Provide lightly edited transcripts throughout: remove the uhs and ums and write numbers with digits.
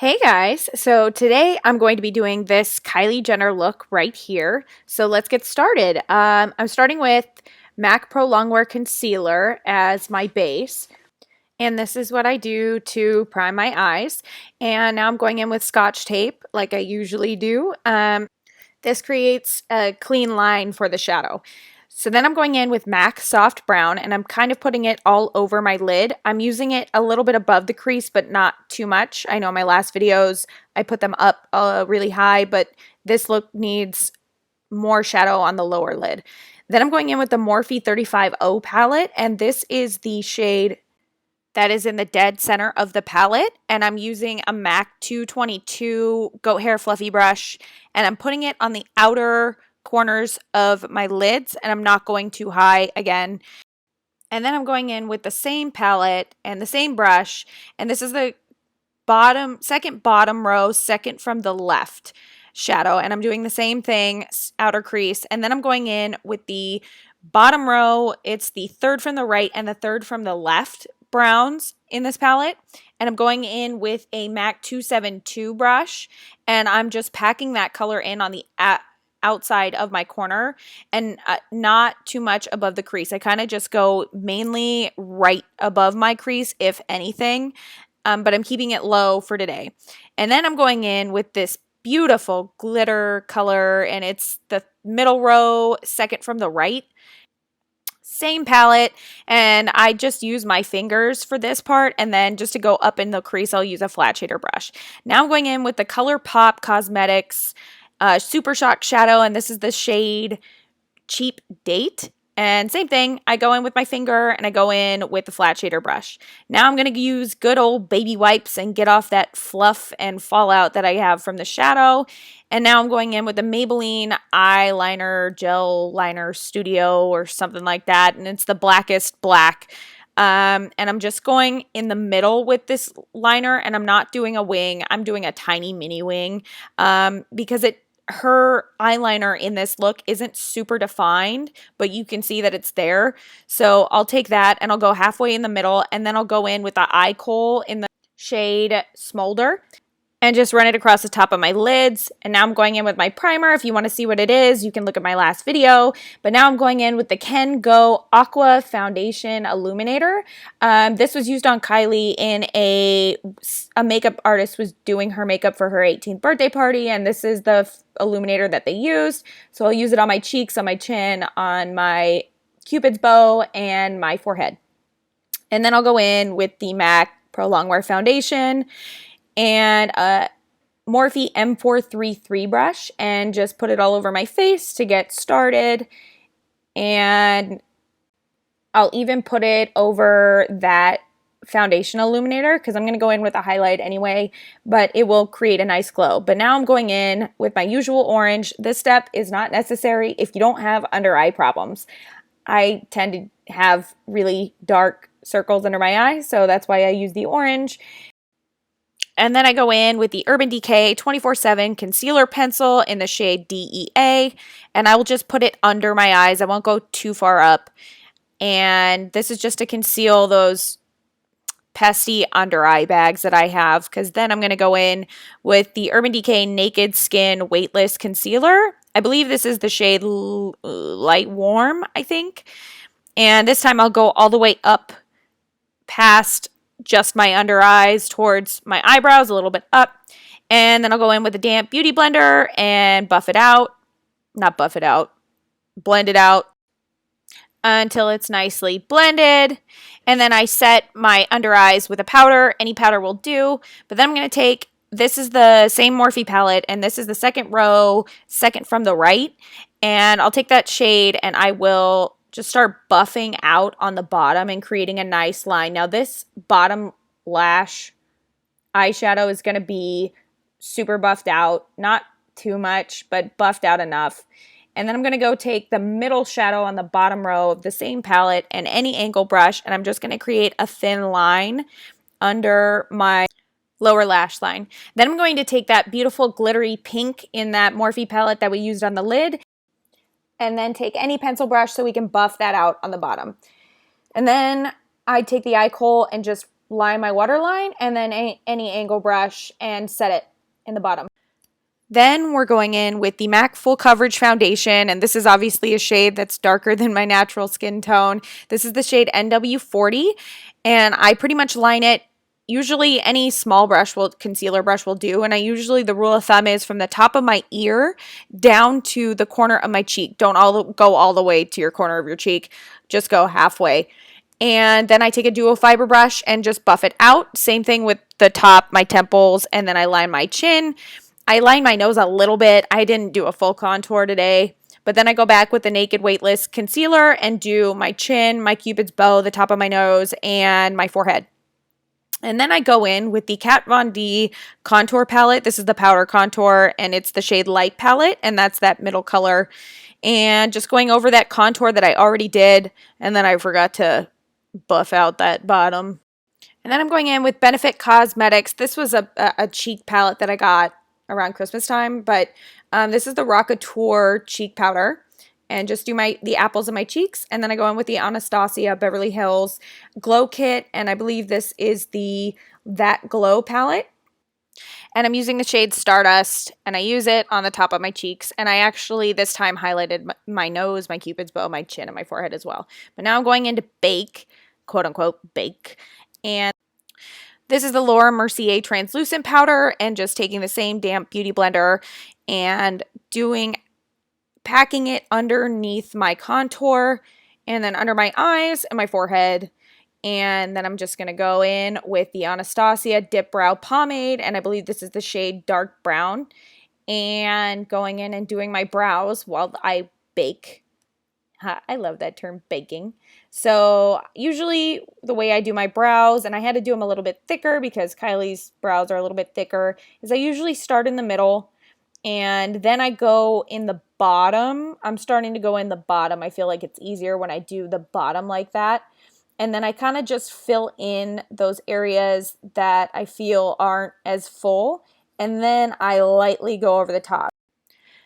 Hey guys, so today I'm going to be doing this Kylie Jenner look right here. So let's get started. I'm starting with MAC Pro Longwear Concealer as my base. And this is what I do to prime my eyes. And now I'm going in with Scotch tape like I usually do. This creates a clean line for the shadow. So then I'm going in with MAC Soft Brown, and I'm kind of putting it all over my lid. I'm using it a little bit above the crease, but not too much. I know in my last videos, I put them up really high, but this look needs more shadow on the lower lid. Then I'm going in with the Morphe 35O palette, and this is the shade that is in the dead center of the palette, and I'm using a MAC 222 goat hair fluffy brush, and I'm putting it on the outer corners of my lids, and I'm not going too high again. And then I'm going in with the same palette and the same brush, and this is the second bottom row, second from the left shadow, and I'm doing the same thing, outer crease, and then I'm going in with the bottom row. It's the third from the right and the third from the left browns in this palette, and I'm going in with a MAC 272 brush, and I'm just packing that color in on the outside of my corner and not too much above the crease. I kind of just go mainly right above my crease, if anything, but I'm keeping it low for today. And then I'm going in with this beautiful glitter color, and it's the middle row, second from the right. Same palette, and I just use my fingers for this part, and then just to go up in the crease, I'll use a flat shader brush. Now I'm going in with the ColourPop Cosmetics Super Shock Shadow, and this is the shade Cheap Date. And same thing, I go in with my finger and I go in with the flat shader brush. Now I'm going to use good old baby wipes and get off that fluff and fallout that I have from the shadow. And now I'm going in with the Maybelline Eyeliner Gel Liner Studio or something like that. And it's the blackest black. And I'm just going in the middle with this liner, and I'm not doing a wing. I'm doing a tiny mini wing because her eyeliner in this look isn't super defined, but you can see that it's there. So I'll take that and I'll go halfway in the middle, and then I'll go in with the eye kohl in the shade Smolder and just run it across the top of my lids. And now I'm going in with my primer. If you want to see what it is, you can look at my last video. But now I'm going in with the Ken Go Aqua Foundation Illuminator. This was used on Kylie in a makeup artist was doing her makeup for her 18th birthday party, and this is the illuminator that they used. So I'll use it on my cheeks, on my chin, on my Cupid's bow, and my forehead. And then I'll go in with the MAC Pro Longwear Foundation and a Morphe M433 brush, and just put it all over my face to get started. And I'll even put it over that foundation illuminator because I'm going to go in with a highlight anyway, but it will create a nice glow. But now I'm going in with my usual orange. This step is not necessary if you don't have under eye problems. I tend to have really dark circles under my eyes, so that's why I use the orange. And then I go in with the Urban Decay 24/7 Concealer Pencil in the shade DEA, and I will just put it under my eyes. I won't go too far up. And this is just to conceal those pesky under eye bags that I have, because then I'm going to go in with the Urban Decay Naked Skin Weightless Concealer. I believe this is the shade Light Warm, I think. And this time I'll go all the way up past just my under eyes towards my eyebrows, a little bit up, and then I'll go in with a damp beauty blender and blend it out until it's nicely blended. And then I set my under eyes with a powder. Any powder will do. But then I'm going to take, this is the same Morphe palette, and this is the second row, second from the right, and I'll take that shade and I will just start buffing out on the bottom and creating a nice line. Now this bottom lash eyeshadow is going to be super buffed out, not too much, but buffed out enough. And then I'm going to go take the middle shadow on the bottom row of the same palette and any angle brush, and I'm just going to create a thin line under my lower lash line. Then I'm going to take that beautiful glittery pink in that Morphe palette that we used on the lid, and then take any pencil brush so we can buff that out on the bottom. And then I take the eye kohl and just line my waterline, and then any angle brush and set it in the bottom. Then we're going in with the MAC Full Coverage Foundation, and this is obviously a shade that's darker than my natural skin tone. This is the shade NW40, and I pretty much line it. Usually any small brush concealer brush will do, and the rule of thumb is from the top of my ear down to the corner of my cheek. Don't go all the way to your corner of your cheek, just go halfway. And then I take a duo fiber brush and just buff it out. Same thing with the top, my temples, and then I line my chin. I line my nose a little bit. I didn't do a full contour today. But then I go back with the Naked Weightless Concealer and do my chin, my Cupid's bow, the top of my nose, and my forehead. And then I go in with the Kat Von D contour palette. This is the powder contour, and it's the shade Light palette, and that's that middle color. And just going over that contour that I already did, and then I forgot to buff out that bottom. And then I'm going in with Benefit Cosmetics. This was a cheek palette that I got around Christmas time, but this is the Rockateur cheek powder, and just do the apples of my cheeks, and then I go in with the Anastasia Beverly Hills Glow Kit, and I believe this is the That Glow palette, and I'm using the shade Stardust, and I use it on the top of my cheeks, and I actually this time highlighted my nose, my Cupid's bow, my chin, and my forehead as well. But now I'm going into Bake, quote unquote Bake, and this is the Laura Mercier translucent powder, and just taking the same damp beauty blender and packing it underneath my contour and then under my eyes and my forehead. And then I'm just going to go in with the Anastasia Dip Brow Pomade, and I believe this is the shade Dark Brown, and going in and doing my brows while I bake. I love that term, baking. So usually the way I do my brows, and I had to do them a little bit thicker because Kylie's brows are a little bit thicker, is I usually start in the middle and then I go in the bottom. I'm starting to go in the bottom. I feel like it's easier when I do the bottom like that. And then I kind of just fill in those areas that I feel aren't as full, and then I lightly go over the top.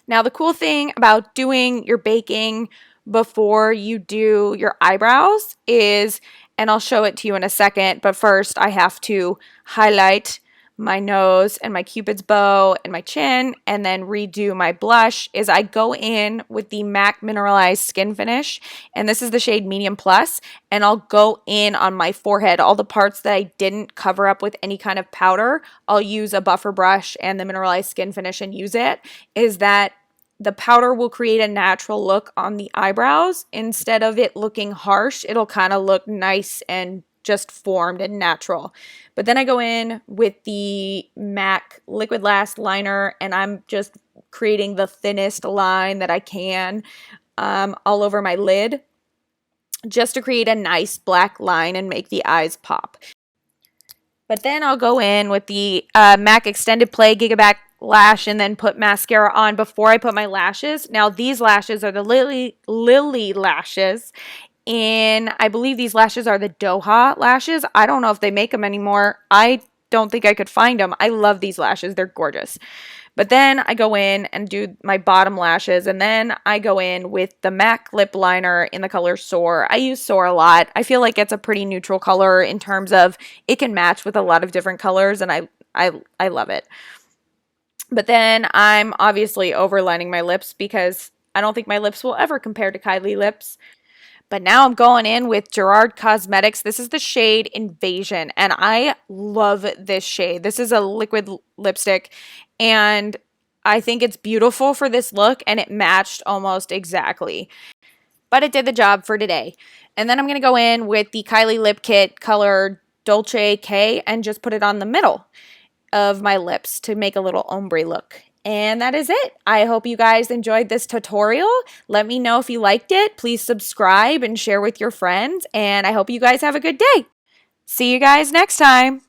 Now the cool thing about doing your baking before you do your eyebrows is, and I'll show it to you in a second, but first I have to highlight my nose and my Cupid's bow and my chin, and then redo my blush, is I go in with the MAC Mineralized Skin Finish, and this is the shade Medium Plus, and I'll go in on my forehead, all the parts that I didn't cover up with any kind of powder. I'll use a buffer brush and the Mineralized Skin Finish and use it, is that the powder will create a natural look on the eyebrows. Instead of it looking harsh, it'll kind of look nice and just formed and natural. But then I go in with the MAC Liquid Last Liner, and I'm just creating the thinnest line that I can all over my lid, just to create a nice black line and make the eyes pop. But then I'll go in with the MAC Extended Play Gigaback Lash and then put mascara on before I put my lashes. Now these lashes are the LILLY lashes, and I believe these lashes are the Doha lashes. I don't know if they make them anymore. I don't think I could find them. I love these lashes. They're gorgeous. But then I go in and do my bottom lashes, and then I go in with the MAC lip liner in the color Soar. I use Soar a lot. I feel like it's a pretty neutral color in terms of it can match with a lot of different colors, and I love it. But then I'm obviously overlining my lips because I don't think my lips will ever compare to Kylie lips. But now I'm going in with Gerard Cosmetics. This is the shade Invasion, and I love this shade. This is a liquid lipstick, and I think it's beautiful for this look, and it matched almost exactly. But it did the job for today. And then I'm going to go in with the Kylie Lip Kit color Dolce K and just put it on the middle of my lips to make a little ombre look. And that is it. I hope you guys enjoyed this tutorial. Let me know if you liked it. Please subscribe and share with your friends. And I hope you guys have a good day. See you guys next time.